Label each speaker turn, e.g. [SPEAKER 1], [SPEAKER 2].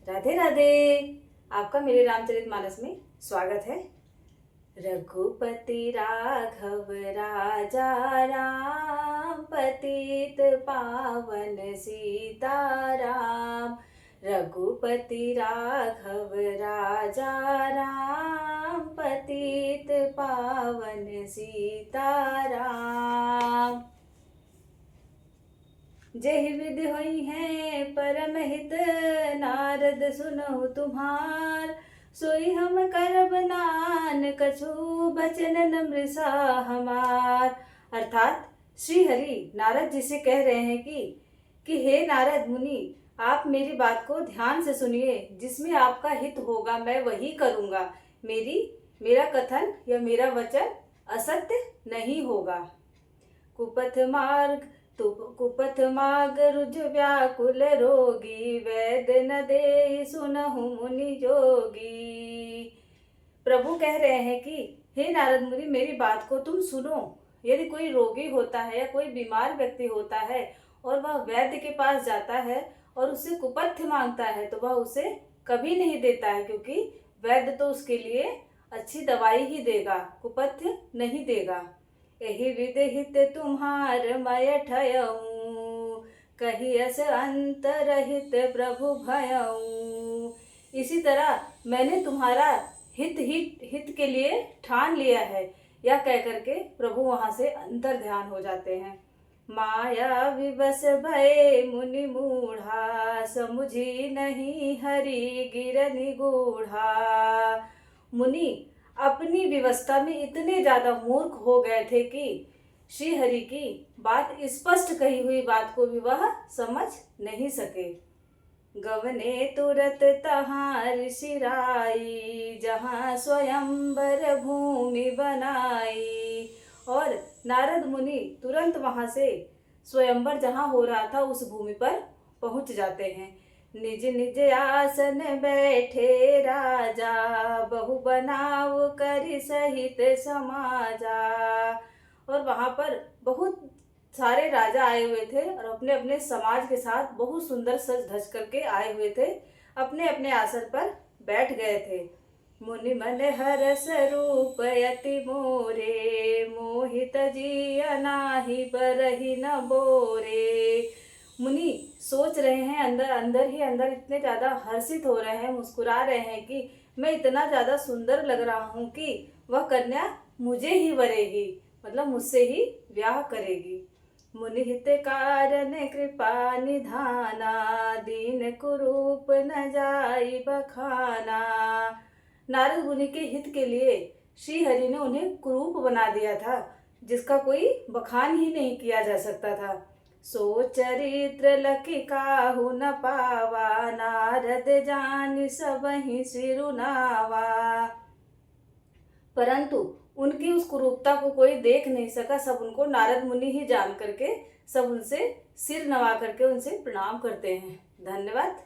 [SPEAKER 1] राधे राधे। आपका मेरे रामचरितमानस में स्वागत है। रघुपति राघव राजा राम, पतित पावन सीताराम। रघुपति राघव राजा राम, पतित पावन सीताराम। जेहि विधि होई है परम हित, नारद सुनहु तुम्हार। सोई हम करब नान, कछु बचन न मृषा हमार। अर्थात श्री हरि नारद जी से कह रहे हैं कि हे नारद मुनि, आप मेरी बात को ध्यान से सुनिए। जिसमें आपका हित होगा मैं वही करूँगा। मेरा कथन या मेरा वचन असत्य नहीं होगा। कुपथ मार्ग रुज व्याकुल रोगी, वैद न दे सुनहु मुनि जोगी। प्रभु कह रहे हैं कि हे नारद मुनि, मेरी बात को तुम सुनो। यदि कोई रोगी होता है या कोई बीमार व्यक्ति होता है और वह वैद्य के पास जाता है और उससे कुपथ्य मांगता है तो वह उसे कभी नहीं देता है, क्योंकि वैद्य तो उसके लिए अच्छी दवाई ही देगा, कुपथ्य नहीं देगा। एहि विधि हित तुम्हार मय ठयऊँ, कहियस अंतरहित प्रभु भयऊँ। इसी तरह मैंने तुम्हारा हित के लिए ठान लिया है, यह कह करके प्रभु वहां से अंतर ध्यान हो जाते हैं। माया विवश भय मुनि मूढ़ा, समुझी नहीं हरि गिर निगूढ़ा। मुनि अपनी विवस्था में इतने ज्यादा मूर्ख हो गए थे कि श्री हरि की बात, स्पष्ट कही हुई बात को भी वह समझ नहीं सके। गवने तुरत तहाँ ऋषिराई, जहाँ स्वयंवर भूमि बनाई। और नारद मुनि तुरंत वहां से स्वयंवर जहाँ हो रहा था उस भूमि पर पहुंच जाते हैं। निज निज आसन बैठे राजा, बहु बनाव करि सहित समाजा। और वहां पर बहुत सारे राजा आए हुए थे और अपने अपने समाज के साथ बहुत सुंदर सज धज करके आए हुए थे, अपने अपने आसन पर बैठ गए थे। मुनि मन हरस रूप यति मोरे, मोहित जिया नाहि बरहि न बोरे। मुनि सोच रहे हैं, अंदर ही अंदर इतने ज्यादा हर्षित हो रहे हैं, मुस्कुरा रहे हैं कि मैं इतना ज्यादा सुंदर लग रहा हूँ कि वह कन्या मुझे ही वरेगी, मतलब मुझसे ही ब्याह करेगी। मुनि हित कारण कृपा निधाना, दीन कुरूप न जाई बखाना। नारद मुनि के हित के लिए श्री हरि ने उन्हें कुरूप बना दिया था, जिसका कोई बखान ही नहीं किया जा सकता था। सो चरित्र लखि काहू न पावा, नारद जान सबहि सिरुनावा। परंतु उनकी उस कुरूपता को कोई देख नहीं सका। सब उनको नारद मुनि ही जान करके सब उनसे सिर नवा करके उनसे प्रणाम करते हैं। धन्यवाद।